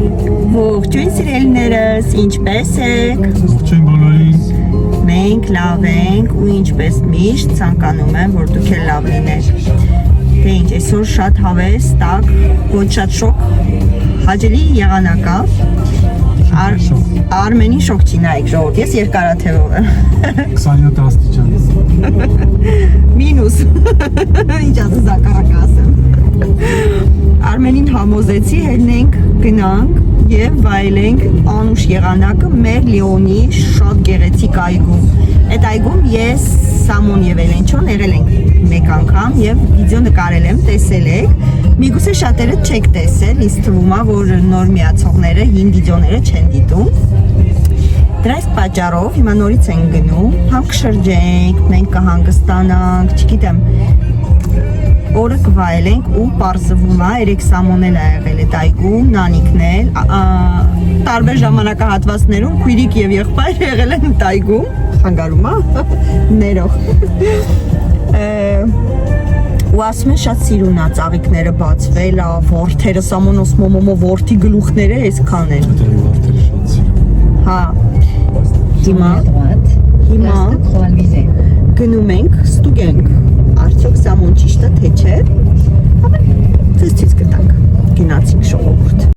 Ողջույն սիրելիներս, ինչպե՞ս եք։ Ողջույն բոլորին։ Մենք լավ ենք ու ինչպես միշտ ցանկանում եմ, որ դուք էլ լավ լինեք։ Դե ինչ, այսօր շատ հավես, տաք, ոչ շատ շոկ, հաճելի եղանակ է։ Արմենին շոկ չի նայեք ժողովուրդ, ես երկարաթևով եմ։ 27 աստիճան։ Մինուս։ Ինչ ասես ակարակ ասեմ։ Արմենին համոզեցի, հելնենք, գնանք եւ վայելենք անուշ եղանակը մեր Լիոնի շատ գեղեցիկ այգում։ Այդ այգում ես Սամոն եւ Էլենչոն եղել ենք մեկ անգամ եւ վիդեո նկարել եմ, տեսել եք։ Միգուցե շատերը չեք տեսել, ինձ թվում է, որ նոր միացողները հին վիդեոները չեն դիտում։ Դրա այս պատճառով հիմա նորից ենք գնում, համ կշրջենք, մենք կհանգստանանք, չգիտեմ, օրը կվայելենք ու պարզվում է, երեք Սամոնել է եղել այդ այգում, Նանիկն էլ, տարբեր ժամանակահատվածներում քույրիկ եւ եղբայր եղել են այդ այգում, խանգարում է, ներող։ Ու ասում են շատ սիրուն է ծաղիկները բացվել, որդերը Սամոնոս մոմոմո որդի գլուխները այսքան են։ Հա։ Հիմա գնում ենք, ստուգենք, արդյոք Սամոն ճիշտ է, թե չէ, ապա ձեզ ցույց կտանք, գնացինք ժողովուրդ։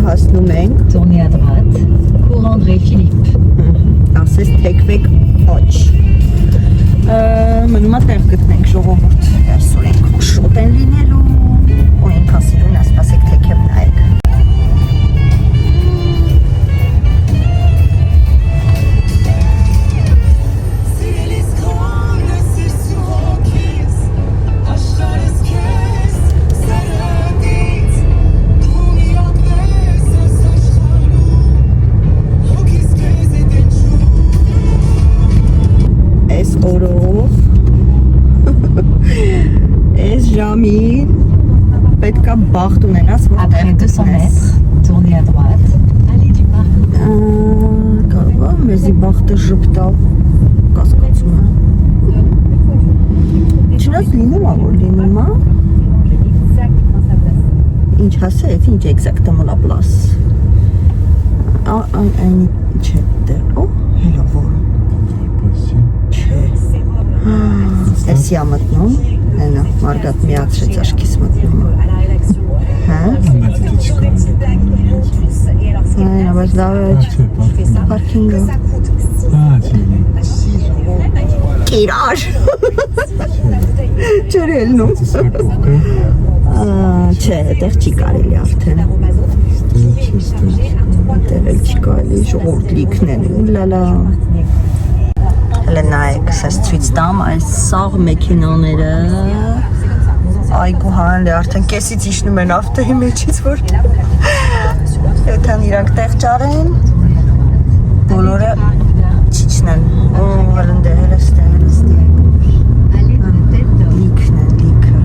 Հասնում ենք Tournez à droite, cours André Philippe. ասես թեքվեք ոչ մնում է տեղ գտնենք ժողովուրդ վերսուրենք շոտ են լինելու ու ինքան սիրուն ասպասեք թեքև նայեք ժամին պետք է բախտ ունենաս Après 200 mètres, tournez à droite, allez du parc. Կարող է մեզի բախտը ժպտալ կասկածում է չնայած լինում է որ լինում է ինչ հասեց ինչ էքզակտամալ ապլաս այն չէ դե օ հելա որ էսի ամտնում Այնա, մարգատ միացրեց աշկիս մտնում Հա? Այնա, բայց լավ է պարքինգը Կիրար Չեր ելնում Չէ, այդեղ չի կարելի արդեն Այդեղ էլ չի կարելի, ժողովուրդ լիքն են Լալա Հələ նայեք, սես ցույց տամ այս սաղ մեքենաները այգու հանել է արդեն կեսից իջնում են ավտոյի մեջից որ Եթե իրանք տեղ ճարեն բոլորը չիջնեն ու հլնդե հելստե լիքն է լիքը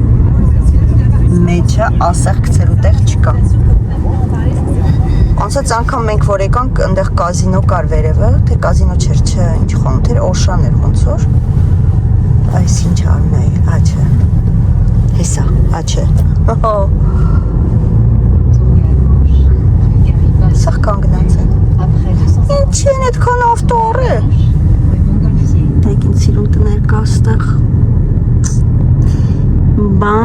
մեջը ասեղ գցելու տեղ չկա Անցած անգամ մենք որ եկանք այնտեղ կազինո կար վերևը, թե կազինո չէր, չէ, ինչ խանութ էր, Օշան էր ոնց որ։ Այս ինչ արն է, այ չէ։ Սա կանգնած են։ Après 250 Ինչ են այդքան ավտոռը։ Montgolfier. Եկին սիրուն տներ կա ստեղ։ Բա։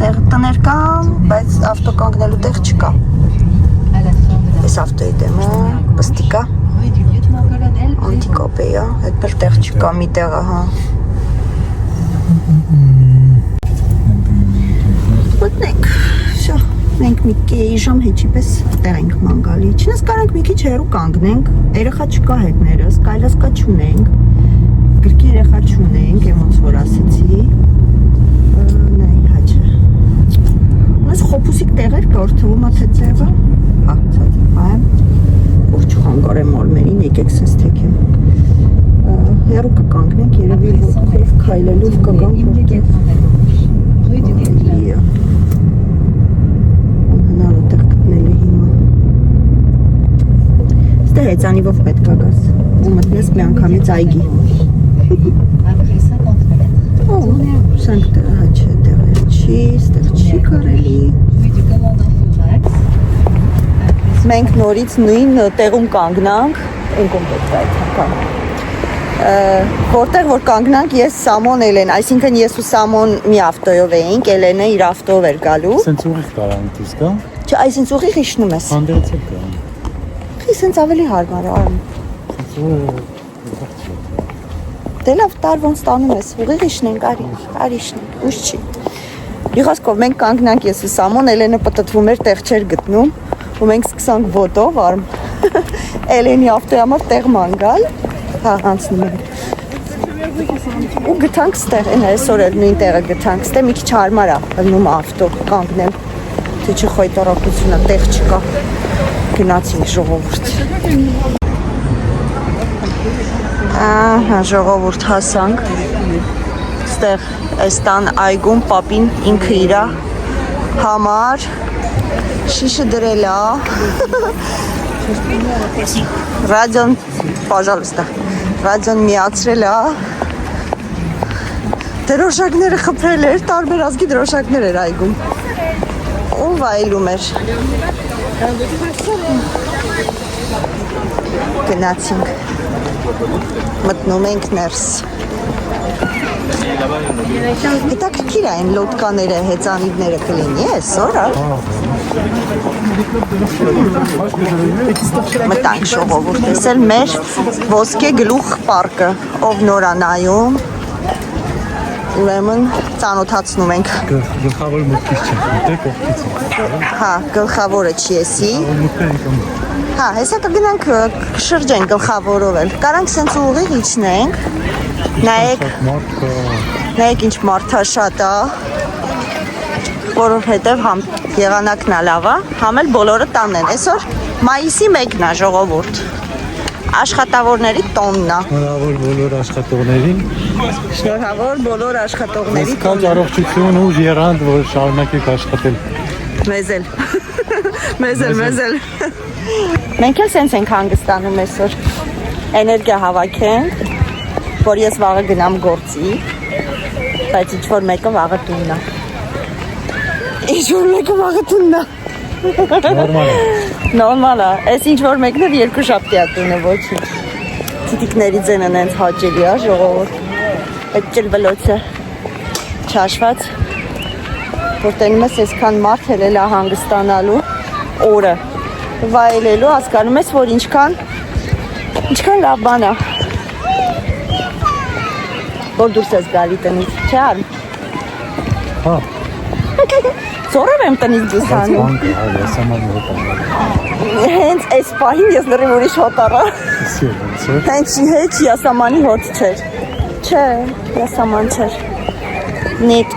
Տեղ տներ կան, բայց ավտո կանգնելու տեղ չկա։ À la fin de la Այս ավտոյի դեմը պստիկա, rue du lieutenant-colonel անտիկոպեյա, այդ բել տեղ չկա մի տեղը, հա։ Մտնենք, շա, մենք մի կեի ժամ հեչի պես տեղ ենք մանգալի, չնես կարանք մի քիչ հեռու կանգնենք, երեխա չկա հետներս, կայլասկա չունենք, գրքի երեխա չունենք, ոնց որ ասեցի, նայ հաչը, ունես խոպուսիկ տեղեր կա, որ թվում է թե ձևը, հա, ծածը, որ չխանգարեմ ալմերին, եկեք սենց թեքեմ, հեռու կկանգնենք, երևի ոտքով քայլելով կգանք որտեղ, Rue du Guesclin. Հնարը տեղ գտնելու հիմա Ստե հեծանիվով պետք է գաս ու մտնես մի անգամից այգի Après 50 mètres. Սանք տեղը հաչ է տեղեր չի, ստեղ չի կարելի Rue du commandant Furax. Մենք նորից նույն տեղում կանգնանք Ինքում պետք է այդ հական Որտեղ որ կանգնանք ես Սամոն Էլեն, այսինքն ես ու Սամոն մի ավտոյով էինք, Էլենը իր ավտոյով էր գալու Սենց ուղիղ կարան դուս կա։ Չէ, այսինքն ուղիղ իջնում ես Հանդերձ էլ կա։ Խի սենց ավելի հարմար է արմ Սենց ուղիղ։ Դե լավ տար ոնց տանում ես, ուղիղ իջնենք, արի իջնենք, ուշ չի Իղասկով մենք կանգնանք ես ու Սամոն, Էլենը պտտվում էր, տեղ չէր գտնում ու մենք սկսանք ոտով արմ Էլենի ավտոյի համար տեղ մանգալ Հա, անցնում ենք ու գտանք ստեղ, են այսօր էլ նույն տեղը գտանք ստեղ մի քիչ հարմար է, հլնում ավտո, կանգնեմ թե չի խոյտարակությունը, տեղ չկա գնացինք ժողովուրդ Ահա, ժողովուրդ հասանք ստեղ այստան այգում պապին ինքը իրա համար շիշը դրել է Ռադիոն, պաժալստա, ռադիոն միացրել է Դրոշակները խփրել էր, տարբեր ազգի դրոշակներ էր այգում ու վայելում էր Գնացինք Մտնում ենք ներս Հետաքրքիր է այն լոդկաները, հեծանիվները կլինի այսօր, Մտանք ժողովուրդ, ես էլ մեր ոսկե գլուխ պարկը, ով նոր է նայում, ուրեմն ծանոթացնում ենք Գլխավոր մուտքից չենք, մտե կողքից Հա, գլխավորը չի եսի Մուտքը ենք Հա, հեսա կգնանք շրջենք գլխավորով էլ Կարանք սենց ուղիղ իջնենք Նայեք ինչ մարդաշատ է Որովհետև համ եղանակն է լավ է Համ էլ բոլորը տանն են Այսօր մայիսի 1-ն է ժողովուրդ Աշխատավորների տոնն է Շնորհավոր բոլոր աշխատողներին Շնորհավոր բոլոր աշխատողների Կա առողջություն ու եռանդ, որ շարունակեք աշխատել Մեզ էլ Մենք էլ սենց ենք հանգստանում այսօր Էներգիա հավաքենք Որ ես վաղը գնամ գործի Բայց ինչ-որ մեկը վաղը տունն է Ինչ-որ մեկը վաղը տունն է Նորմալ է Այս ինչ-որ մեկն էլ երկու շաբթի է տունը ոչինչ Տիտիկների ձենը նենց հաճելի է ժողովուրդ Այդ ճլվլոցը չաշված Որ տենում ես այսքան մարդ հելել է հանգստանալու օրը Վայելելու հասկանում ես, որ ինչքան լավ բան է Որ դուրս ես գալի տնից, չէ արմ Հա Ծորով եմ տնից դուրս անում Ես ամանի հոտ եմ Հենց այս պահին ես լրիվ ուրիշ հոտ առա Հենց յասամանի հոտ չէր Չէ, յասաման չէր Նիտ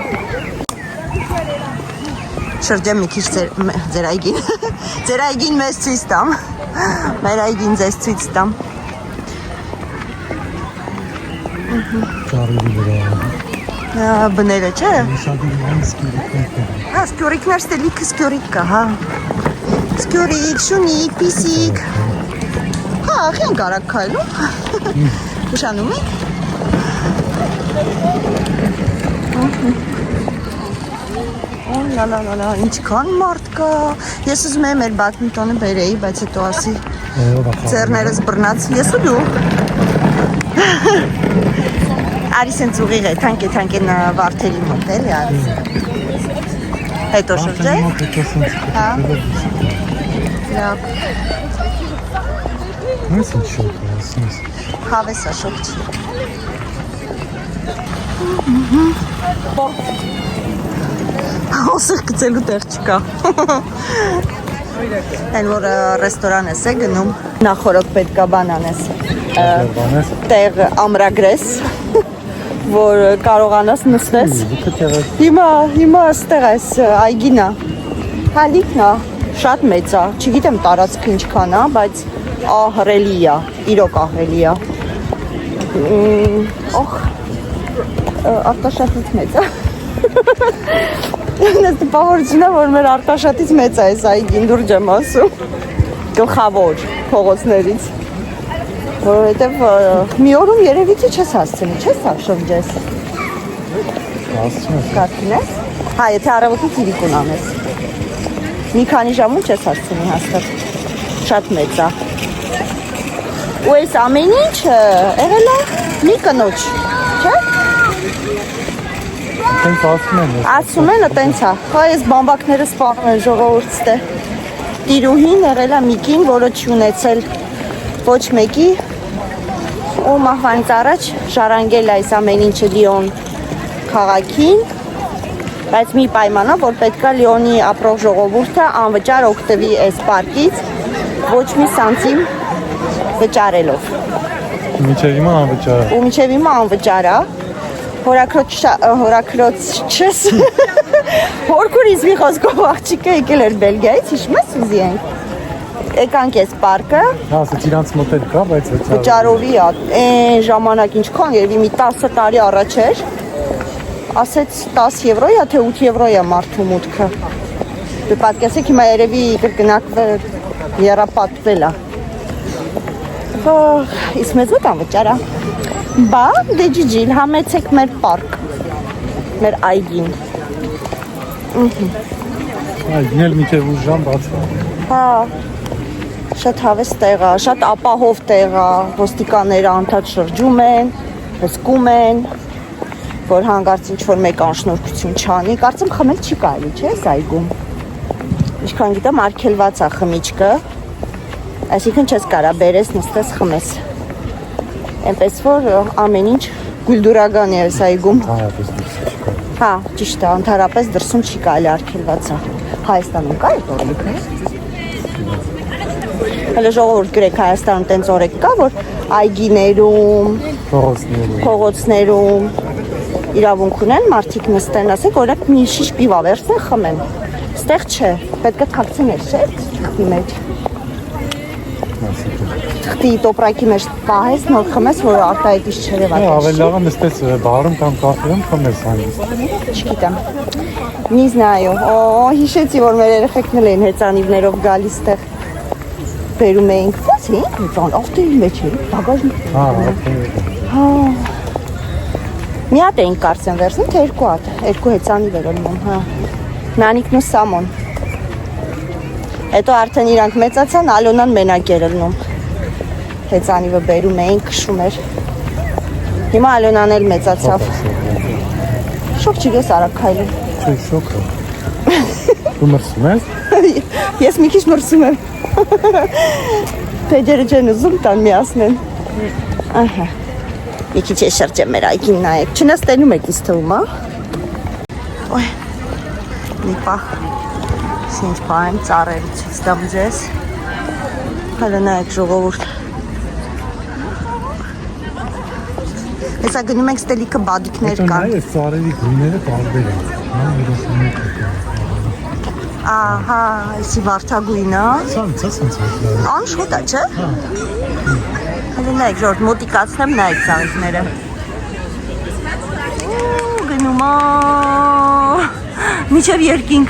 Շրջեմ մի քիչ ձեր այգին Ձեր այգին մեզ ցույց տամ Մեր այգին ձեզ ցույց տամ Ճարելի վրա Բները չէ Շագիրման սկյուրիկներ Հա, սկյուրիկներ ստե լիքը սկյուրիկ կա, հա Սկյուրիկ, շունիկ, պիսիկ Հա, ախյան կարակ քայլում Ուշանում եք Լա, ինչքան մարդ կա։ Ես ուզում եմ մեր բադմինտոնը բերեի, բայց հետո ասի ձեռներս բռնած։ Ես ու դու։ Արի սենց ուղիղ է, թանկ են վարդերի մոտ էլի արի։ Հետո շրջե։ Հա։ Լավ։ Ես ինչ շոկ է, ասես։ Հավեսա շոկ չի։ Հոսıq գծելու տեղ չկա։ Են որ ռեստորան ես է գնում, նախորոք պետքա բան անես, տեղ ամրագրես, որ կարողանաս նստես։ Հիմա ստեղ այս այգինա, հալիքնա, շատ մեծ է, չգիտեմ տարածքը ինչքան է, բայց ահռելի է, իրոք ահռելի է։ Օխ, արտաշատից մեծ է։ Ես տպավորությունա, որ մեր արտաշատից մեծ է այս այգին, դուրջ եմ ասում, գլխավոր փողոցներից, որովհետև մի օրում երևի թե չես հասցնի, չես շրջես։ Կարգին ես։ Հա, եթե առավոտի տիրիկուն անես։ Մի քանի ժամում չես հասցնի հաստատ, շատ մեծ է։ Ու այս ամեն ինչ եղել է մի կնոջ, չէ՞։ Տենց ասում են, տենց է։ Հա, ես բամբակները սպանում են ժողովուրդը։ Տիրուհին եղել է մի կին, որը չի ունեցել ոչ մեկի ու մահվանից առաջ ժառանգել այս ամեն ինչը Լիոն քաղաքին, բայց մի պայմանով, որ պետքա Լիոնի ապրող ժողովուրդը անվճար օգտվի այս պարկից ոչ մի սանտիմ վճարելով։ Մինչև հիմա անվճար է։ Ու մինչև հիմա անվճար է։ Հորաքրոց չես, հորքուրից մի խոսքով աղջիկը եկել էր Բելգիայից, հիշում ես ուզի ենք, եկանք ես պարկը, ասեց իրանց մոտ էլ կա, բայց վճարովի է, են ժամանակ ինչքան, երևի մի 10 տարի առաջ էր, ասեց 10 եվրոյա, թե 8 եվրոյա մարդու մուտքը, դու պատկեսեք հիմա երևի կրկնակվել, եռապատվել է, իսկ մեզ մոտ անվճար է։ Բա, դե ջիջիլ, համեցեք մեր պարկ, մեր այգին։ Այգին էլ մինչև ուժ ժամ բաց է։ Հա, շատ հավես տեղ է, շատ ապահով տեղ է, ոստիկանները անդադ շրջում են, հսկում են, որ հանգարց ինչ-որ մեկ անշնորհքություն չանի, կարծեմ խմել չի կարելի, չէ՞ այս այգում։ Ինչքան գիտեմ արգելված է խմիչքը, այսինքն չես կարա բերես, նստես, խմես։ Այնպես որ ամեն ինչ գուլդուրական է այս այգում։ Հանրապես դուրս չկա։ Հա, ճիշտ է, ընդհանրապես դրսում չի կարելի արգելված է։ Հայաստանում կա այդ օրենքը։ Հələ ժողովուրդ գրեք Հայաստանում տենց օրենք կա, որ այգիներում, փողոցներում իրավունք ունեն մարդիկ նստեն, ասեք օրինակ մի շիշ պիվա վերցնեն խմեն։ Ստեղ չէ, պետք է թաքցնել, չէ՞, թղթի մեջ։ Թղթի տոպրակի մեջ պահես, նոր խմես, որ արտահայտիչ չերևակես։ Ավելի լավ է նստես բարում կամ կաֆեում խմես հանգիստ։ Չգիտեմ։ Մի знаю, հիշեցի, որ մեր երեխեքն էին հեծանիվներով գալիս տեղ։ Բերում էինք, ո՞ց էինք հեծան, ավտոյի մեջ էինք, բագաժնիկի։ Հա։ Մի հատ էինք կարծեմ վերցնում, թե երկու հատ, երկու հեծանիվ էր անում, հա։ Նանիկն ու Սամոն։ Հետո արդեն իրանք մեծացան, Ալոնան մենակ էր ելնում։ Հեծանիվը բերում էին, քշում էր։ Հիմա Ալոնան էլ մեծացավ։ Շոկ չի ես արագ քայլում։ Չէ, շոկ է։ Դու մրսում ես։ Ես մի քիչ մրսում եմ։ Փեջերը չեն ուզում տան միացնեն։ Ահա։ Մի քիչ է շրջեմ մեր այգին նայեք։ Չնստենում եք ինձ թվում, հա։ Ոյ։ Մի պահ։ Ինչ պահեմ ծառերը ցույց տամ ձեզ։ Հələ նայեք ժողովուրդ։ Հեսա գնում ենք ստելիքը բադիկներ կան։ Այս ծառերի գույները տարբեր են։ Ահա, այսի վարդագույնը։ Սենց է։ Անշոտ է, չէ՞։ Հələ նայեք ժողովուրդ, մոտիկացնեմ նայեք ծառիկները։ Գնում է։ Միջև երկինք։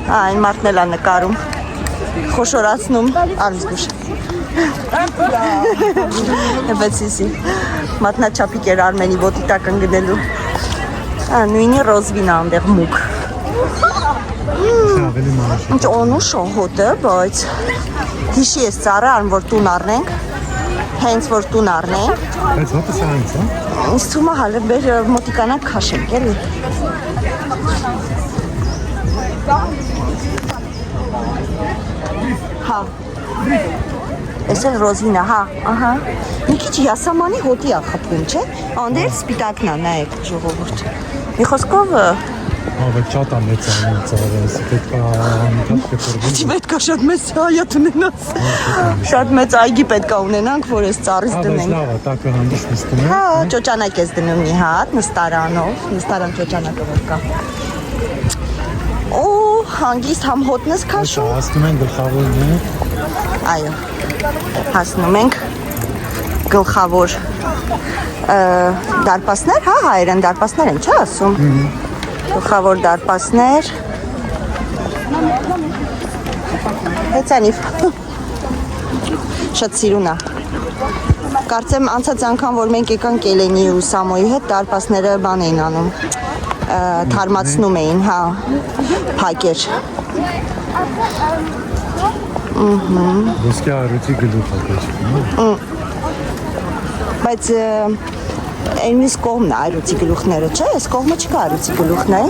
Այն մարդն էլ է նկարում, խոշորացնում, արմզգուշ։ Հեվեցիսի։ Մատնաչապիկ էր Արմենի ոտի տակ ընգնելու։ Նույնի ռոզվին անդեղ մուկ։ Ավելի մանուշ։ Ինչ օնուշ հոտը, բայց հիշի ես ծառը արմ որ տուն առնենք, հենց որ տուն առնենք, Բայց հոտը սրանից, հա։ ինձ թվում է հալը բեր մոտիկանակ քաշենք, էլի։ Հա։ Էս էլ ռոզվինա, հա, ահա։ Մի քիչ յասամանի հոտի ա խփում, չէ՞։ Անդեր սպիտակն ա, նայեք ժողովուրդ։ Մի խոսքով Ահա չաթա մեծ անում ծառը, պետք է անընդհատ կտրվի։ Չի պետք է շատ մեծ հայատ ունենաս։ Շատ մեծ այգի պետք է ունենանք, որ այս ծառից Բայց դնենք։ լավ է, տակը հանդես նստում է։ Հա, ճոճանակ ես դնում մի հատ, նստարանով, նստարան ճոճանակը որ կա։ Օ, հանգիստ համ հոտնս Հա, քաշում։ հասնում են գլխավորն է։ Այո, հասնում ենք գլխավոր դարպասներ, հա, հայերեն դարպասներ են, չէ՞ ասում։ Գլխավոր դարպասներ։ Հեծանիվ։ Շատ սիրուն է։ Կարծեմ անցած անգամ որ մենք եկանք Էլենի ու Սամոյի հետ դարպասները բան էին անում։ Թարմացնում էին, հա, փակեր։ Ոսկե արուտի գլուխ է կոչվում։ Բայց այն մյուս կողմն է այրուցի գլուխները, չէ՞, այս կողմը չկա այրուցի գլուխն է։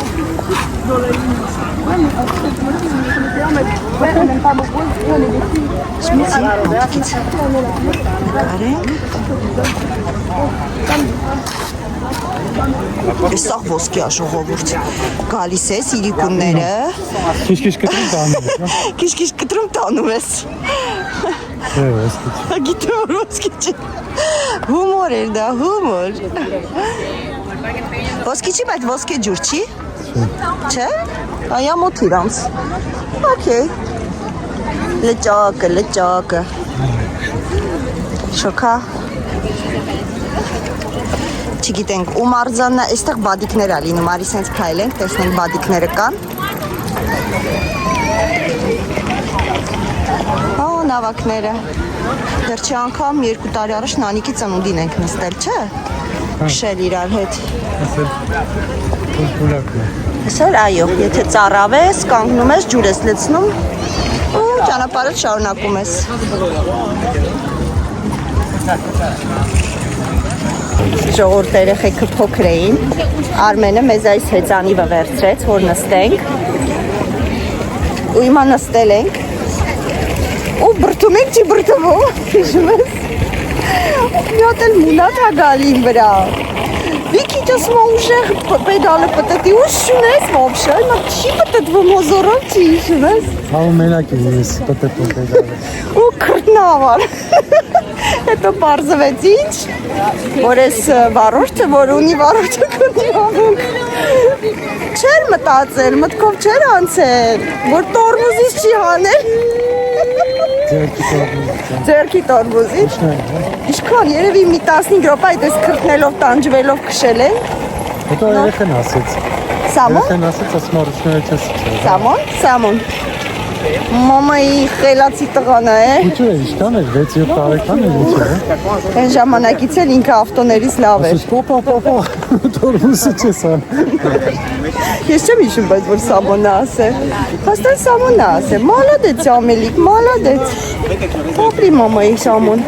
Շմիցի, ոտքից կարենք։ Սաղ ոսկի աշողովուրդ, գալիս ես իրիկունները, Քիչ-քիչ կտրում տանում ես, հա։ քիչ-քիչ կտրում տանում ես։ Դե ոսկի։ Գիտեմ որ ոսկի չի, հումոր էր դա, հումոր։ Ոսկի չի, բայց ոսկե ջուր չի, չէ, այա մոտ իրանց, ոքեյ, լճակը, շոքա, չգիտենք, ու մարզաննա, այստեղ բադիկներ ա լինում, արի սենց քայլենք, տեսնենք բադիկները կան։ Հա, նավակները, դեռ չի անգամ 2 տարի առաջ նանիքի ծնունդին ենք նստել, չէ, շել իրար հետ։ Ասել պուլպուլակն է։ Հեսար, այո, եթե ծառավ ես, կանգնում ես, ջուր ես լցնում ու ճանապարհդ շարունակում ես։ Ժողովուրդ երեխեքը փոքր էին, Արմենը մեզ այս հեծանիվը վերցրեց, որ նստենք ու հիմա նստել ենք ու բրդում ենք, չի բրդվում, հիշում ես, մի հատ էլ մունատ ա գալին վրա, մի քիչ ասում ուշեղ պեդալը պտտի, ուշ շունես վաբշա, հիմա չի պտտվում հոզորով, չի հիշում ես, Հա ու մենակ ես պտտում պեդալը։ ու քրտնավար, հետո պարզվեց ինչ, որ ես վարորդը, որ ունի վարորդը կունի վանունք, չեր մտածել, մտքով չեր անցել, որ տորմուզից չի հանել, ձերքի տորմուզից, իշքան երևի մի 15 րոպե այդ ես քրտնելով, տանջվելով քշել են, Հետո երեխեն ասեց։ Սամոն, Երեխեն ասեց, ասում արուսները չես իջել։ Սամոն, մամայի խելացի տղան է, Ինչու է, իշքան էր, 6-7 տարեկան էր ինչ է։ այն ժամանակից էլ ինքը ավտոներից լավ էր, Ասես պոպա, տորմուսը չես ան։ ես չեմ իշում, բայց որ Սամոնը ասե, հաստատ Սամոնը ասե, մալադեց ամելիկ, մալադեց, ապրի մամայի Սամոն,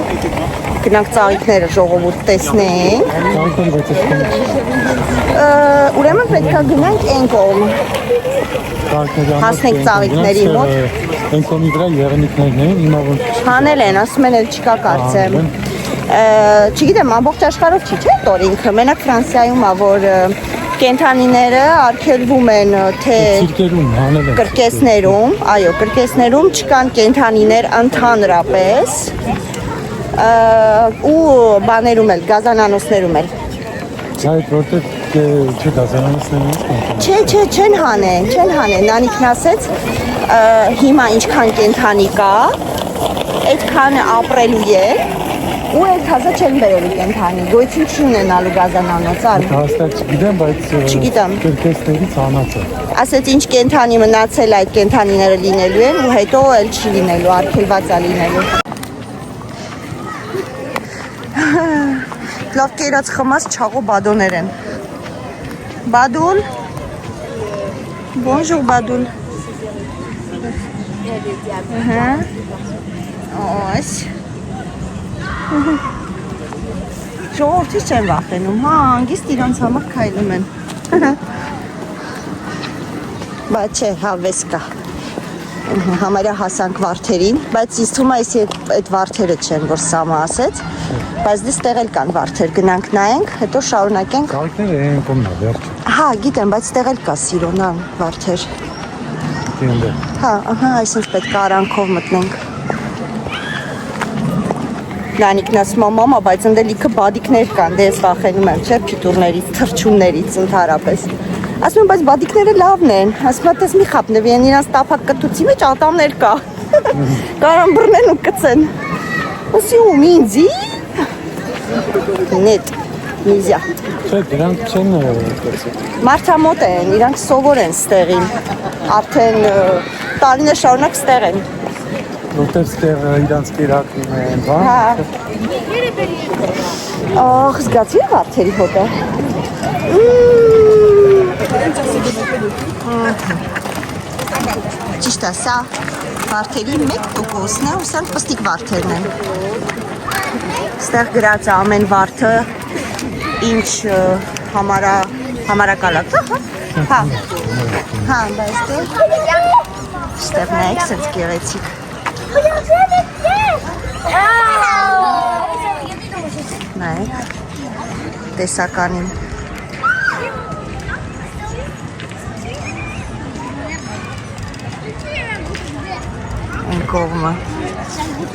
գնանք ծաղիկները ժողովուրդ տեսնենք, Անկոն 6 իշքան։ ուրեմն պետք է գնանք են կողմ, Հասնենք ծաղիկների մոտ։ Ենքոնի վրա եղնիկներն էին, հիմա որ հանել են, ասում են էլ չկա կարծեմ, չգիտեմ, ամբողջ աշխարհով չի, չէ՞ տոր ինքը, մենակ Ֆրանսիայում ա, որ կենթանիները արգելվում են թե ցիրկերում հանել են։ կրկեսներում, այո, կրկեսներում չկան կենթանիներ ընդհանրապես ու բաներում էլ, գազանանոցներում էլ։ Այդ որտեղ չի դասանանցներն են։ Չեն հանեն, նանիքն ասեց, հիմա ինչքան կենթանի կա, այդքան ապրելու է, ու այդ հազա չեն բերելու կենթանի, գոյություն չունենալու գազանանոց, Հաստատ չգիտեմ, բայց Չգիտեմ։ կրկեսներից հանած է։ ասեց ինչ կենթանի մնացել այդ կենթանիները լինելու են ու հետո էլ չի լինելու, արգելված է լինելու։ լավ կերած խմած չաղո բադոներ են։ Բադուն։ Bonjour Բադուն։ Այս։ Ժողովրդից չեն վախենում, հա, անգիստ իրանց համար քայլում են։ Բայց չէ, հավես կա։ Համարյա հասանք վարդերին, բայց ինձ թվում է այդ վարդերը չեն, որ Սամը ասեց, բայց դες տեղ էլ կան վարդեր, գնանք նայենք, հետո շարունակենք։ Ծաղիկները են կոմնա, վերջ։ Հա, գիտեմ, բայց տեղ էլ կա Սիրոնան վարդեր։ Հա, ահա, այսինչ պետք է արանքով մտնենք։ Նանիկն ասում է մամա, բայց ընդ լիքը բադիկներ կան, դե ես վախենում եմ, չէ, փիտուրներից, թռչուններից ընդհանրապես։ Ասում եմ, բայց բադիկները լավն են։ Ասում եմ, տես մի խապնվի են իրանց տափակ կտուցի մեջ ատամներ կա։ Կարան բռնեն ու կծեն։ Ասում ինձի։ Նետ, նիզյա։ Չէ, դրանք չեն Մարդամոտ են, իրանք սովոր են ստեղին։ Արդեն տարիներ շարունակ ստեղ են։ որտեղ ստեղ իրանց կերակրում են, բան։ Հա։ Ահ, զգացի վարդերի հոտը։ Ճիշտ է, սա վարդերի 1%-ն է, ու սրանք պստիկ վարդերն են։ Ստեղ գրած է ամեն վարդը, ինչ համարակալակ, հա։ Հա, բայց ստեղ նայեք, սենց գեղեցիկ։ Նայեք, տեսականին։ Այն կողմը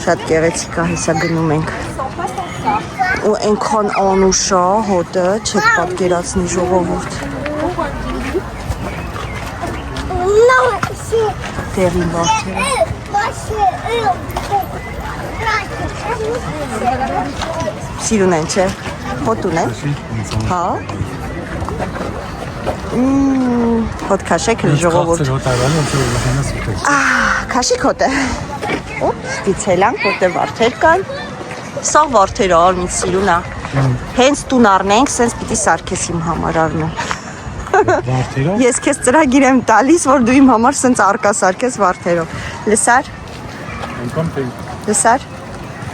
շատ գեղեցիկ է, հեսա գնում ենք։ Ու այնքան անուշ է հոտը, չեք պատկերացնի ժողովուրդ։ Տեղին վարդերը։ Սիրուն են, չէ։ Հոտ ունեն։ Հա։ Հոտ քաշեք ժողովուրդ։ Քաշիկ հոտ է։ Ստիցելանք, որտեղ վարդեր կան։ Սա վարդերը արմին սիրուն է։ Հենց տուն առնենք, սենց պիտի սարքես իմ համար արնու։ Վարդերով։ Ես քեզ ծրագիր եմ տալիս, որ դու իմ համար սենց արկա սարքես վարդերով։ Լսար։ Անկամ թե Լսար։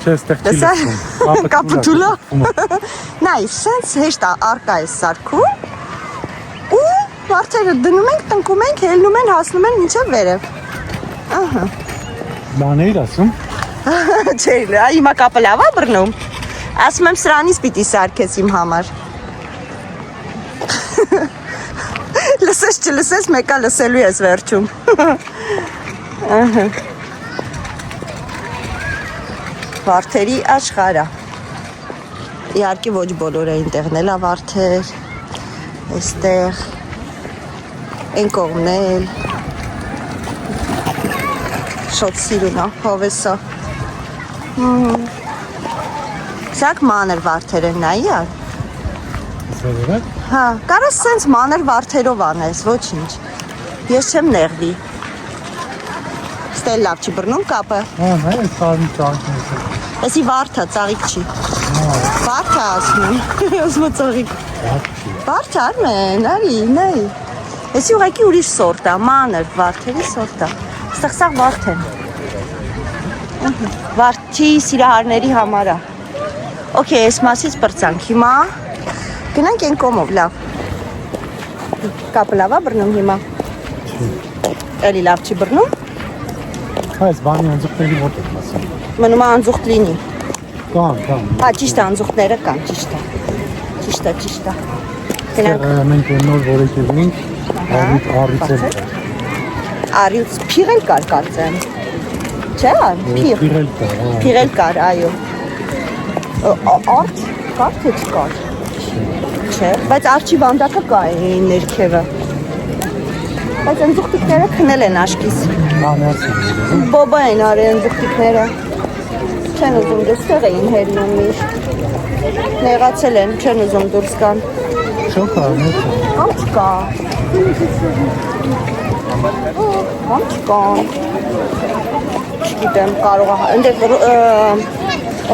չէ, ստեղ չի Լսար։ լսում։ Կապուտուլա։ Նայ, սենց հեշտ արկա է սարքում։ Ու վարդերը դնում ենք, տնկում ենք, հելնում են, հասնում են մինչև վերև։ Ահա։ Բան էիր ասում։ Չէ, հիմա կապը լավ է բռնում։ Ասում եմ սրանից պիտի սարքես իմ համար։ Լսես չլսես, մեկա լսելու ես վերջում։ Վարդերի աշխարհը։ Իհարկե ոչ բոլորը այնտեղն էլ վարդեր։ Այստեղ այն կողմն էլ։ Շատ սիրուն է, հավեսա։ Սակ մանր վարդեր են նայա։ Սովորը։ Հա, կարաս սենց մանր վարդերով անես, ոչինչ։ Ես չեմ նեղվի։ Ստել լավ չի բռնում կապը։ Հա, նայ, այս կարմիր ծաղիկներս է։ Էսի վարդը, ծաղիկ չի։ Վարդը ասում եմ, ասում է ծաղիկ։ Վարդը արմեն, արի, նայ։ Էսի ուղղակի ուրիշ սորտ է, մանր վարդերի սորտ է։ Ստեղ սաղ վարդ են։ Վարդի սիրահարների համար է։ Okay, այս մասից բրծանք, հիմա գնանք են կոմով, լավ։ Կապը լավ է բռնում հիմա։ Էլի լավ չի բռնում։ Այս բանի անձուկների մոտ եք մասում։ Մնում է անձուղտ լինի։ Կան։ Հա, ճիշտ է, անձուղտները կան, ճիշտ է։ Ճիշտ է։ Գնանք Մենք նոր որեկերնինք, առից էլ։ Արյուց փիղել կար կարծեմ։ Չէ՞, փիղ։ Փիղել կար, այո։ Արջ կար թե չկար։ Չէ, բայց արջի վանդակը կա այն ներքևը։ Բայց ընձուղտիկները քնել են աշկիս։ Բոբա են արել ընձուղտիկները։ Չեն ուզում դստեղ էին հելնում միշտ։ Նեղացել են, չեն ուզում դուրս գան։ Շոկա, Կամ չկա։ Կամ չկա։ Չգիտեմ, կարող է։ Ընդեղ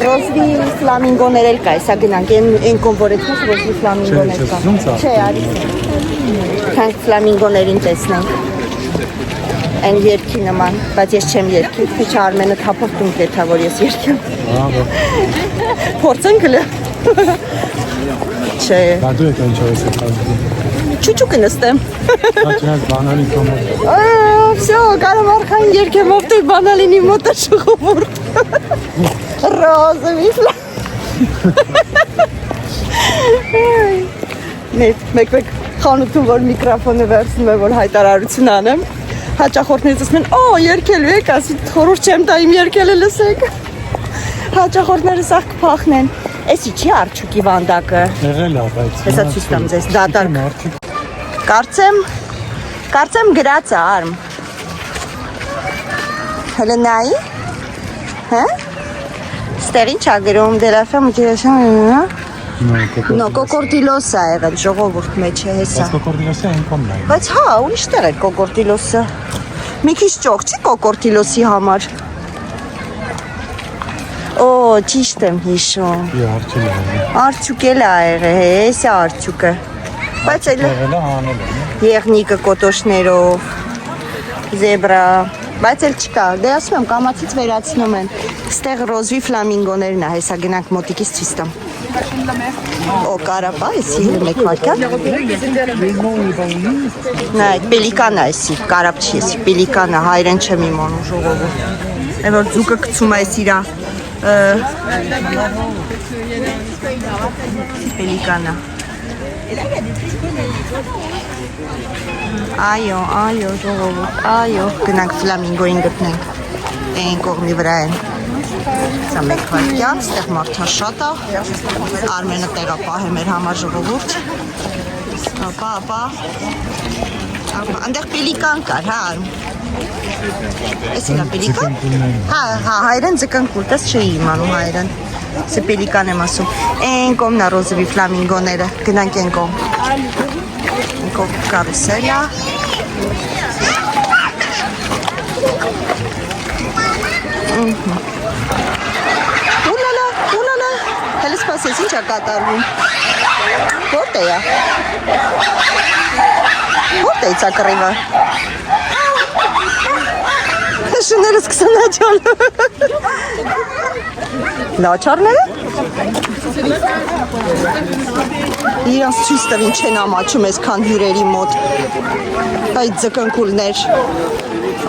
Ռոզվի ֆլամինգոներ էլ կա, հեսա գնանք, են կոմբորեցնես ռոզվի ֆլամինգոներ կա։ Չէ, արի։ Կանք ֆլամինգոներին տեսնենք։ Են երկի նման, բայց ես չեմ երկի, քիչ Արմենը թափով տուն կեթա, որ ես երկեմ։ Փորձենք հլը։ Չէ։ Դա դու եք ինչ ես եկած։ Չուչուկը նստեմ։ Աչնած բանալի կոմոդ։ Всё, կարամ արխային երկեմ, ով թե բանալինի մոտը շղովուրդ։ Ռոզվի մեկ խանութում, որ միկրոֆոնը վերցնում է, որ հայտարարություն անեմ, հաճախորդներից ասում են, երկելու եք, ասի խորուրդ չեմ տա իմ երկելը լսեք, հաճախորդները սաղ կպախնեն, էսի չի արջուկի վանդակը, Եղել է, բայց հեսա ցույց տամ ձեզ, դատարկ, կարծեմ գրած է արմ, հլը նայի, հա, ստեղ ինչ ա գրում, դելաֆեմ ուտիրասյան, No, կոկորդիլոսը է եղել, ժողովուրդ մեջ է հեսա։ Բայց կոկորդիլոսը այն կոմն է։ Բայց հա, ուրիշտեղ է կոկորդիլոսը։ Մի քիչ ճոխ չի կոկորդիլոսի համար։ Ճիշտ եմ հիշում։ Արջուկ էլ ա եղել, հեսա արջուկը։ Բայց էլ եղնիկը կոտոշներով, զեբրա, բայց էլ չկա, դե ասում եմ, կամացից վերացնում են։ Ստեղ ռոզվի ֆլամինգոներն է, հեսա գնանք մոտիկից ցույց տամ։ Կարապա, էսի մեկ վարկան։ Նա այդ պելիկան է էսի, կարապ չի էսի, պելիկան է, հայրեն չեմ իմանում ժողովուրդ։ Է որ ձուկը գցում է էս իրա պելիկան է։ Այո, ժողովուրդ, այո, գնանք ֆլամինգոին գտնենք, այն կողմի վրա են։ Սա մեկ վարկյան, ստեղ մարդա շատ է, Արմենը տեղապահ է մեր համար ժողովուրդ, ապա, անդեղ պելիկան կար, հա Արմ, ես իրա պելիկան, հա, հայրեն ձկնկուլ, տես չէի իմանում հայրեն, սե պելիկան եմ ասում, են կոմն է ռոզվի ֆլամինգոները, գնանք են կոմ, են կոմ կարուսելա, Հələ սպասես, ինչ է կատարվում, որտ է ա, որտ է իցա կռիվը, շուները սկսան աչալ, լաչարները, իրանց ցույց տվին չեն ամաչում ես քան հյուրերի մոտ, այդ ձկնկուլներ,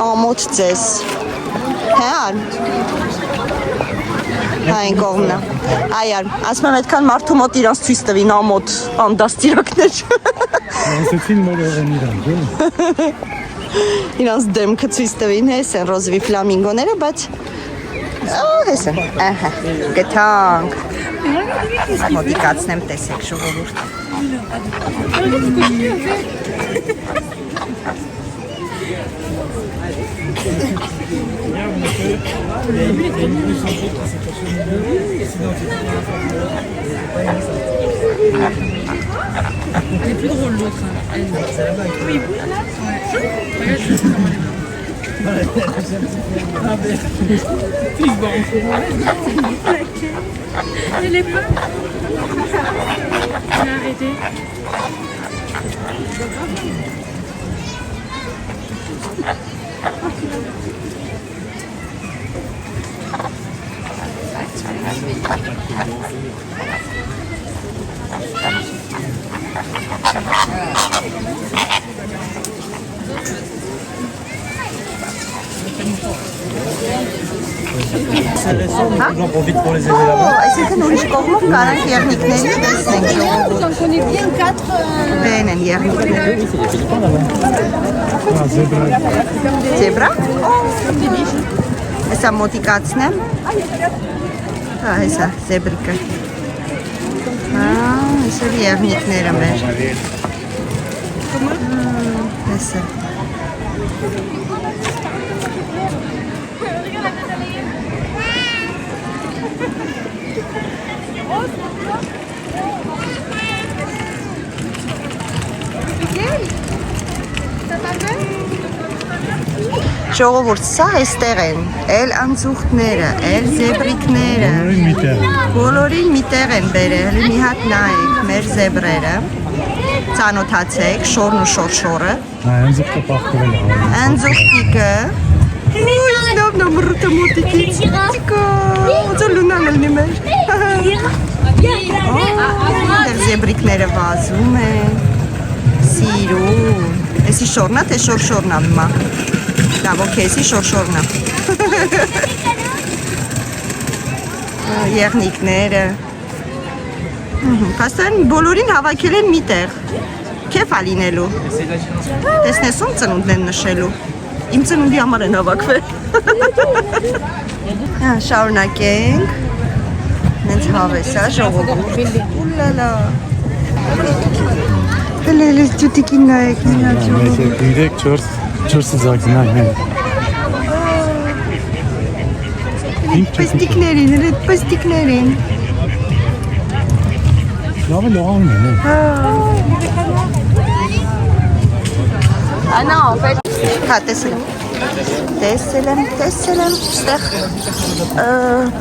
ամոթ ձեզ, հե արմ, այն կողմնա, այ արմ, ասում եմ այդքան մարդու մոտ իրանց ցույց տվին ամոթ անդաստիրակներ, Ասեցին մեր եղեն իրան, իրանց դեմքը ցույց տվին, հես են ռոզվի ֆլամինգոները, բայց հես են, գտանք, մոտիկացնեմ տեսեք ժողովուրդ, Elle est plus drôle l'autre. Oui. Elle est pas. J'ai arrêté. J'en profite pour les aider là-bas. Այսինքն ուրիշ կողմով կարանք եղնիկների տեսնենք ժողովուրդ, J'en connais bien 4. բեն են եղնիկները, զեբրա, հեսա մոտիկացնեմ, հեսա զեբրիկը, հեսա եղնիկները մեր, հեսա, Ժողովուրդ, սա էստեղ են, էլ անցուղթները, էլ զեբրիկները, բոլորին միտեղ են բերել, մի հատ նայեք մեր զեբրերը, ծանոթացեք, շորն ու շորշորը, Անձուղտը պախկվել է։ անձուղտիկը, նավ մրուտը մոտիկից, տիկա, ուծը լունան ելնի մեր, դեր զեբրիկները վազում են, սիրուն, էսի շորնա, թե շորշորնա մա, լավ, ոքե, էսի շորշորնա, եղնիկները, Պաստան բոլորին հավաքել են մի տեղ, կեվ ալինելու, տեսնես ում ծնունդն են նշելու, իմ ծնունդի համար են հավաքվել, շարունակենք, նենց հավես, ժողովուրդ, ուլալա, հելելես ջուտիկին նայեք, նինակ ժողովուրդ, 3-4 զագնային են։ պստիկներին, հլետ պստիկներին, Լավ է լողանում են։ հա տեսել եմ, ստեղ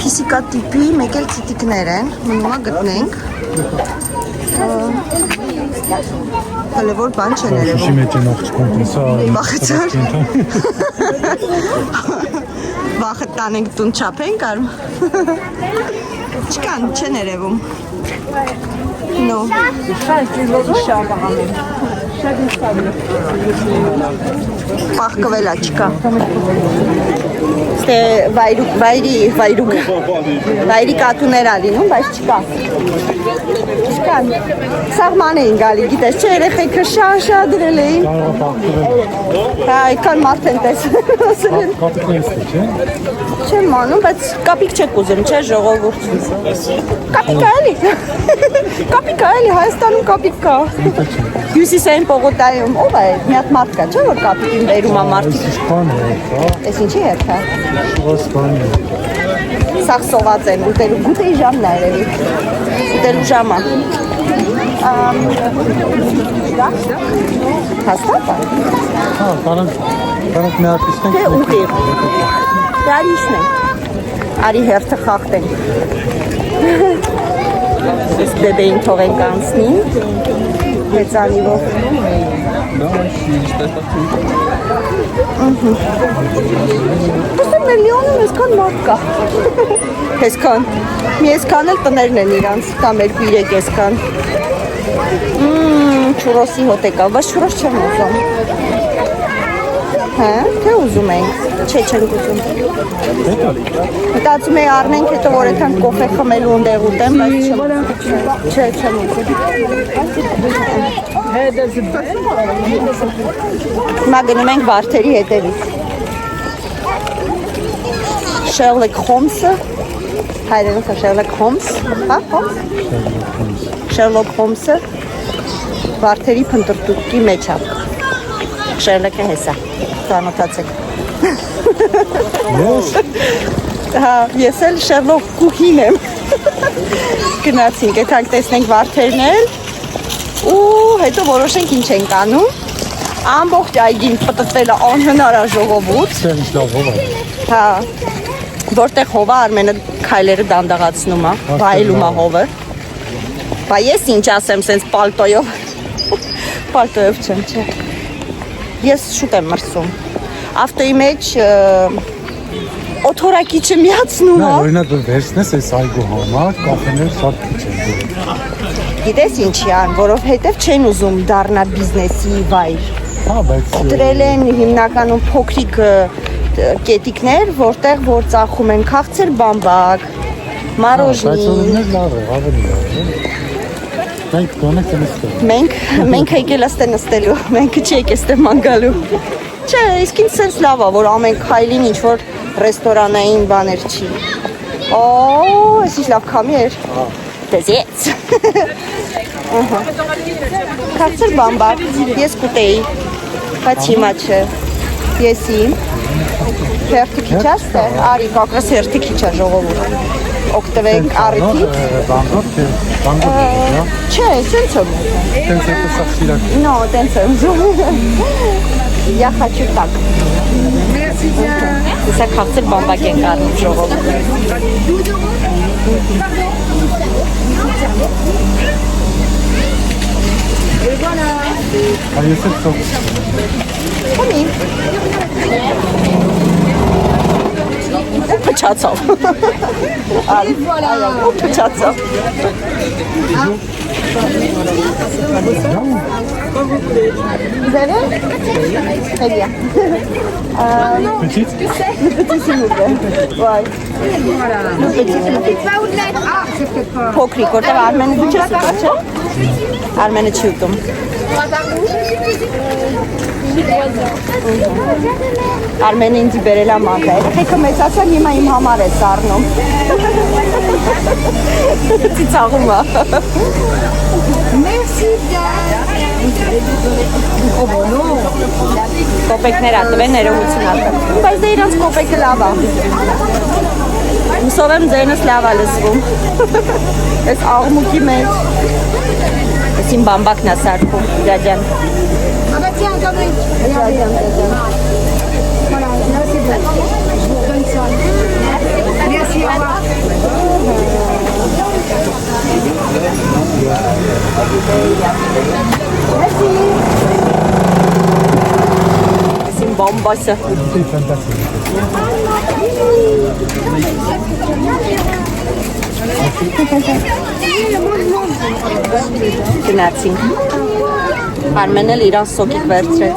պիսիկա տիպի մեկ էլ ծիտիկներ են, մնումա գտնենք, հələ որ բան չեն Շիշի երևում, մեջ են աղջկոն տունսա։ բախեցար, վախը տանենք տուն չապենք արմ, չկան, չեն երևում, նո, պախկվել աչկա, ստե վայրի կատուներ ալինում, բայց չկա, չկան, սաղման էին գալի, գիտես, չէ երեխեքը շաշադրել էին, այքան մարդ են տեսել, Կապիկն ես թե, չէ։ չեմ մանում, բայց կապիկ չեք ուզում, չէ ժողովուրդ, կապիկա էլի, Հայաստանում կապիկ կա, հյուսիսային պողոտայում, ով է, մի հատ մարդ կա, չէ որ կապիկին բերում ա մարդիկ, Սպան է, ես ինչի հետ է, սպան է։ սաղ սոված են, ուտելու, գուտեի ժամն է երևի, ուտելու ժամը, հաստատ է, Հա, կարանք միատիսնենք։ թե ուղիղ, դարի իշնենք, արի հերթը խաղթենք, ես բեբեին թողենք անցնի, մեծանիվով, Պստը մեր լիոնում եսքան մարդ կա, եսքան, մի եսքան էլ տներն են իրանց, կամ երկու իրեք եսքան, չուրոսի հոտ է կա, բայց չուրոս չեմ ուզում, հա, թե ուզում ենք, չէ չենք ուզում, մտածում էի առնենք հետո որ էթան կոֆե խմելու ընդեղ ուտեմ, բայց չեմ ուզում, հիմա գնում ենք վարդերի հետևից, Sherlock Holmes-ը, հայրենիքը Sherlock Holmes, հա, Sherlock Holmes-ը վարդերի փնտրտուքի մեջ է, Sherlock-ը հեսա, ծանոթացեք, հա, ես էլ Sherlock կուհին եմ, գնացինք, եթանք տեսնենք վարդերն էլ, ու հետո որոշենք ինչ ենք անում, ամբողջ այգին պտտվելը անհնար է ժողովուրդ, Ինչ լավ հով է։ հա, որտեղ հովը Արմենը քայլերը դանդաղացնում է, վայելում է հովը, բա ես ինչ ասեմ սենց պալտոյով չեմ, չէ, ես շուտ եմ մրսում, ավտոյի մեջ օթորակիչը միացնում է, Օրինակ վերցնես այս այգու համար, կաֆեներ շատ քիչ են։ գիտես ինչի ան, որովհետև չեն ուզում դառնա բիզնեսի վայր, Հա, բայց դրել են հիմնականում փոքրիկ կետիկներ, որտեղ որ ծախում են քաղցր բամբակ, բայց մարոժնի, օրինակ լավ է, ավելի լավ է։ Մենք գոնեք նստել։ մենք եկել աստե նստելու, մենք չեք էստե մանգալու, չէ, իսկ ինձ սենց լավ է, որ ամեն քայլին ինչ-որ ռեստորանային բաներ չի, ես ինչ լավ կամի էր, դեզ ես, քաղցր բամբակ, ես կուտեի, բայց հիմա չէ, ես իմ, հերթի քիչ աստե, արի կակրս հերթի քիչ է ժողովուրդ, օգտվենք առիթից, չէ, սենց եմ ուզում, նո, տենց եմ ուզում, я хочу так, Սա քաղցր բամբակ ենք առնում ժողով։ Allez, c'est ça. Քանի։ Փչացավ։ Այո, փչացավ։ Ձերը։ Էլիա։ Petite? Petit s'il vous plaît. Ouais. Փոքրիկ, որտեղ Արմենը դու չես ուտա, չէ՞։ Արմենը չի ուտում։ Արմենը ինձ բերել է մատը։ Երեխեքը մեծացան, հիմա իմ համար է սառնում։ Ծիծաղում է։ Մերսի Կոպեկներ ատվեն, ներողություն ատվեն։ Բայց դե իրանց կոպեկը լավ է։ Հուսով եմ ձերնս լավ է լսվում։ Ես աղմուկի մեջ։ Ես իմ բամբակն է սարքում, գաջան։ Իմ բամբասը։ C'est fantastique. Գնացինք։ Արմենը էլ իրան սոկիկ վերցրեց։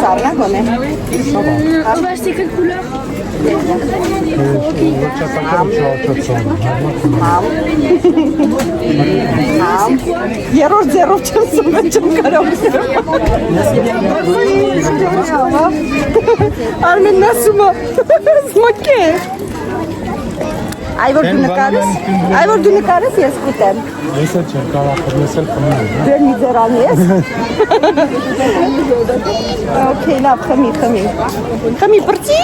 Սառնա գոնե։ C'est quelle couleur? Մամ։ Երորդ ձեռով չեմ սովեր չեմ կարող։ Արմենն ասում է, սմոկե։ Այ որ դու նկարես, ես կուտեմ։ Ես էլ չեմ կարող, ես էլ խմում եմ։ Դեր մի ձերանի ես։ Okay, լավ, խմի։ Խմի բրծի։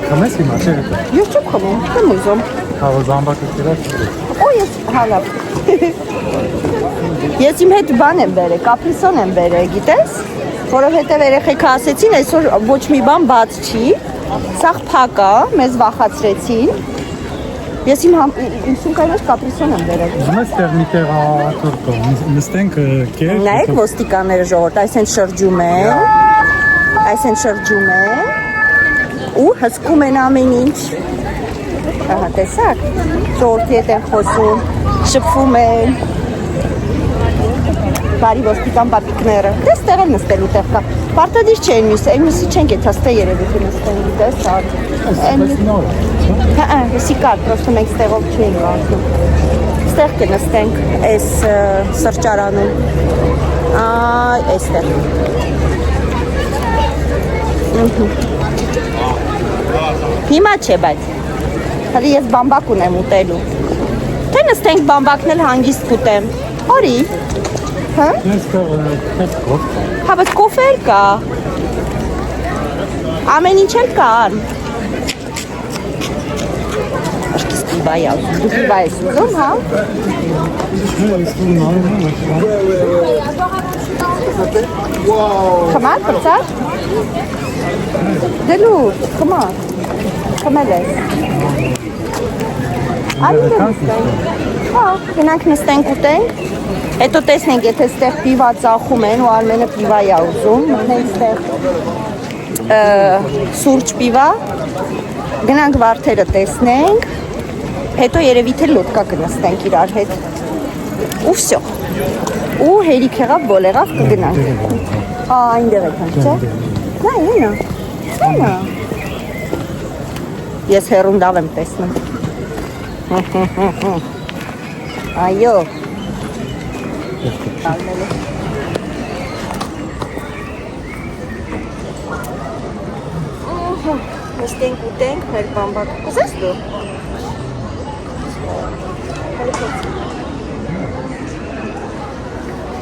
Խմես հիմա, չէ՞ հետո։ Ես չեմ խմում, չեմ ուզում։ Հա, զամբակը կերած։ Օ, ես հալավ։ Ես իմ հետ բան եմ բերել, կապրիսոն եմ բերել, գիտես։ Որովհետև երեխեքը ասեցին, այսօր ոչ մի բան բաց չի։ Սաղ փակ է, մեզ վախացրեցին։ Ես իմ սումկայի մեջ կապրիսոն եմ բերել։ Ուզում ես տեղ մի տեղ աթորկո, նստենք կեր։ Նայեք ոստիկանները ժողովուրդ, այս են շրջում են։ Ու հսկում են ամեն ինչ։ Ահա, տեսակ, ժողորդի հետ են խոսում, շպվում են, բարի ոստիկան պապիկները, դες տեղ են նստելու տեղ կա, պարտադիր չէ են մյուսը, են մյուսի չենք եթաստե երևի թե նստեն, դες արդ, հեսի կար, պրոստը մենք ստեղով չենք արդում, ստեղ կնստենք այս սրճարանում, այ, այստեղ, հիմա չէ բայց, հալի ես բամբակ ունեմ ուտելու, թե նստենք բամբակն էլ հանգիստ կուտեմ, օրի, հա? Ես տեղ կոֆ։ Հա, բայց կոֆեր կա, ամեն ինչ էլ կան, աշկիս պիվա յավ, դու պիվա ես ուզում, հա? Խմար, պրծար? Դե լուր, խմար, խմել ես։ Արին դե նստենք, հա, գնանք նստենք ուտենք, հետո տեսնենք, եթե ստեղ պիվա ծախում են ու Արմենը պիվա յա ուզում, մտնենք ստեղ սուրճ պիվա, գնանք վարդերը տեսնենք, հետո երևի թե լոտկա կնստենք իրար հետ, ու վսյո, ու հերիք եղավ, բոլ եղավ կգնանք, այնտեղ եկանք, չէ, նա ինա, ես հեռուն դավ եմ տեսնում, այո, նստենք ուտենք, մեր բամբակ, կուզես դու?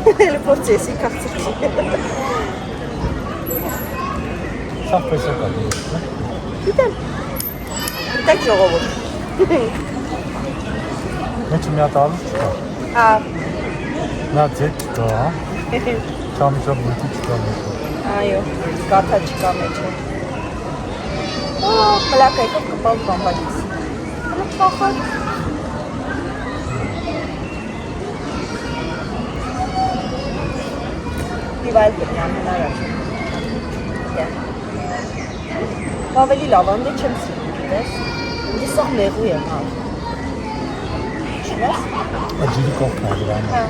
Հելը փորձի եսի կաղցր չի։ Սաղ պես է կատի։ Գիտեմ, ժողովուրդ։ Մեջը մի հատ ալուս չկա։ Հա։ Նա ձետ չկա, հա։ Չամիջա բույթի չկա մեջը։ Այո, գաթա չկա մեջը։ Պլակա եկով կպալ բամբալից։ Պախալ։ Դիվայլ կրնյամ հնարար։ Ավելի լավ, անդե չեմ սիրում, գիտես։ Ինձ սաղ մեղու եմ հալ։ Չնես։ Աջիրի կողքն է դրան։ Հա։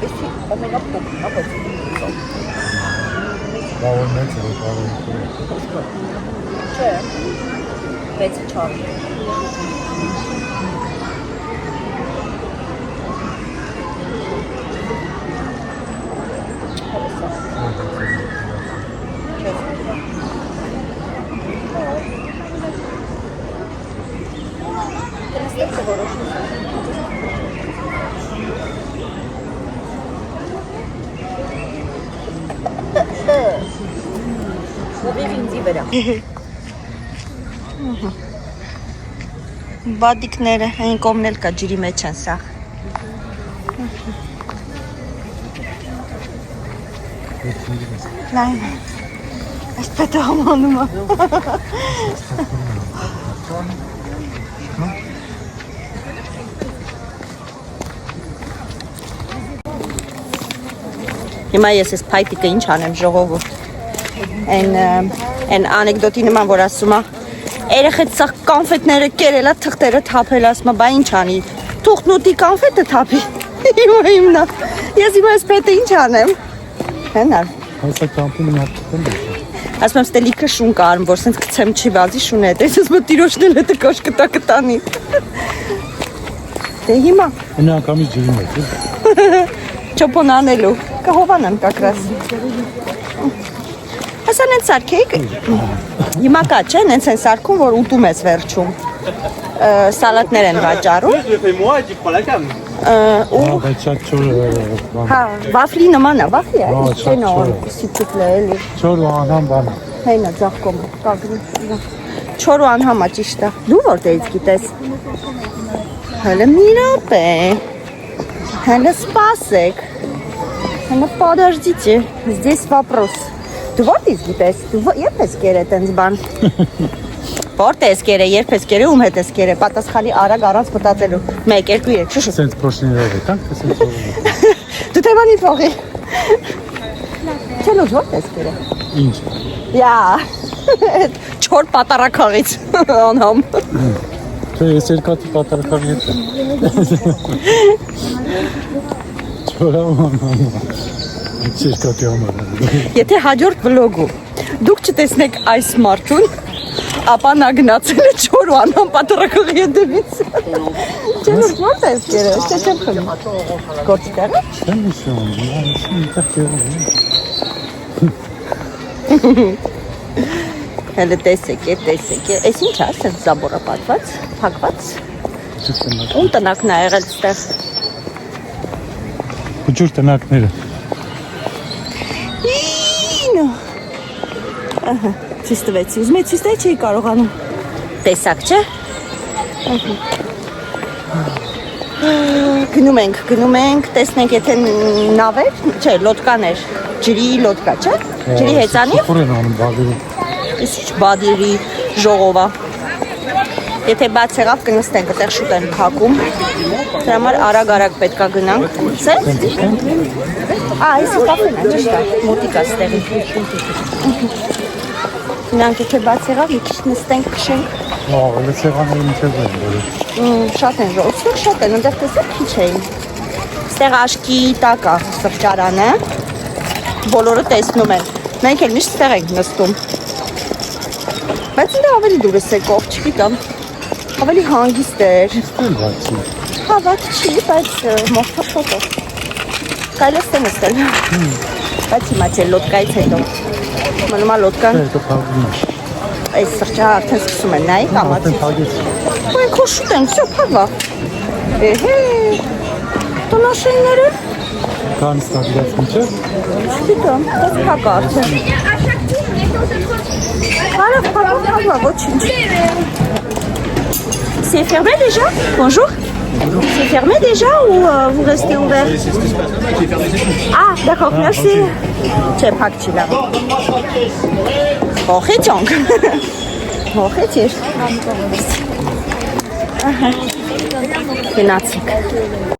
Էսի ամենա փոքրն է, բայց Բավոն մեծ է, բավոն չէ, մեծ չար։ Ուղիղ ինձի վրա։ Բադիկները, այն կողմն էլ կա ջրի մեջ են սաղ։ Լայն, այս պետը համանում է։ Հիմա ես ես փայտիկը ինչ անեմ ժողովուրդ։ Այն անեկդոտի նման, որ ասում է, երեխետ սաղ կանֆետները կերելա, թղթերը թափել, ասում է, բա ինչ անի, թուղթնուտի կանֆետը թափի, հիմա, ես հիմա ես պետը ինչ անեմ, հենար, Հոսա կամպին մի հատ չտեմ ասում եմ, ստե լիքը շուն կարմ, որ սենց կցեմ չի բազի շուն է, ես ասում եմ, տիրոշնել է տկաշ կտանի, դե հիմա, Ունի անգամից ջրի մեջ, չոպոն անելու, կհովանեմ կակրաս, Հասան են սարքեիք, հիմա կա չէ, նենց են սարքում, որ ուտում ես վերջում, սալատներ են վաճառում, բայց շատ չոր հա, վաֆլի նման է, վաֆլի է, չեն աղան, սիպուկլ է էլի, չոր ու անհամ բան հենա ձաղկոմ, կագրի, չոր ու անհամ է ճիշտ է, դու որտեղից գիտես, հələ միրապ է, հələ սպասեք, հələ подождите, здесь вопрос. Դու որտից գիտես, դու երբ ես կեր է տենց բան, որտ ես կեր է, երբ ես կեր է, ում հետ ես կեր է, պատասխանի արագ առանց մտածելու, 1, 2, 3, շուշ Սենց պրոշներով է, տանք, սենց որով է Դու թեմանի փողի Չելոց որտ ես կեր է Ինչ Յա, չոր պատարակաղից, անհամ Չէ, ես երկատի պատարակաղի հետ եմ Չորամ անհամ Երկատի համար Եթե հաջորդ վլոգու դուք չտեսնեք այս մարդուն, ապա նա գնացել է չոր ու անհամ պատարակաղի հետևից Չելոց որտ ես կեր է, չէ չեմ խլում Գործի տեղը? Չեմ ուսում, ինտեղ կեղում Հələ տեսեք է, ես ինչ է, սենց զաբորա պատված, պակված Ում տնակն է եղել ստեղ Կուջուր տնակները Ինո Ցույց տվեցի, ուզում էի ցույց տալ չէի կարողանում Տեսակ չէ Գնում ենք, տեսնենք եթե նավեր, չէ, լոտկաներ, ջրի լոտկա, չէ, ջրի հեծանի Սուխուր են անում բադերի Ես ինչ բադիրի ժողովա Եթե բաց եղավ կնստենք, այդեղ շուտ են փակում Դրա համար արագ պետքա գնանք Սենց? Այսի կապեն է, ճիշտ է, մոտիկա ստեղի Գնանք եթե բաց եղավ, մի քիչ նստենք, քշենք Լավ, սեղանները մինչև են Շատ են ժողովուրդ, շատ են, ընդեղ տեսեք քիչ էին Ստեղ աշկի տակ է սրճարանը Բոլորը տեսնում են Մենք էլ միշտ ստեղ ենք նստում Բայց ինձ ավելի դուրս է կողք, չգիտեմ Ավելի հանգիստ էր։ Ստել բացի։ Հա, բայց չի, բայց մոխթով ֆոտո։ Կարելի է ստեն ստել։ Բայց հիմա չէ, լոդկայից հետո։ Մնում է լոդկան։ Հետո փակվում։ Այս սրճը արդեն սկսում են, նայի կամացի։ Արդեն փակեց։ Ոյ քո շուտ են, всё, փակվա։ Էհե։ Տնաշենները։ Կան ստabiliացում չէ։ Չգիտեմ, դες փակա արդեն։ Արա, փակվա, ոչինչ։ C'est fermé déjà? Bonjour. C'est fermé déjà ou vous restez ouvert? Ah, d'accord, merci. Չէ, փակ չի լավ։ Հոխեցանք։ Հոխեցիր։ Ահա։ Գնացինք։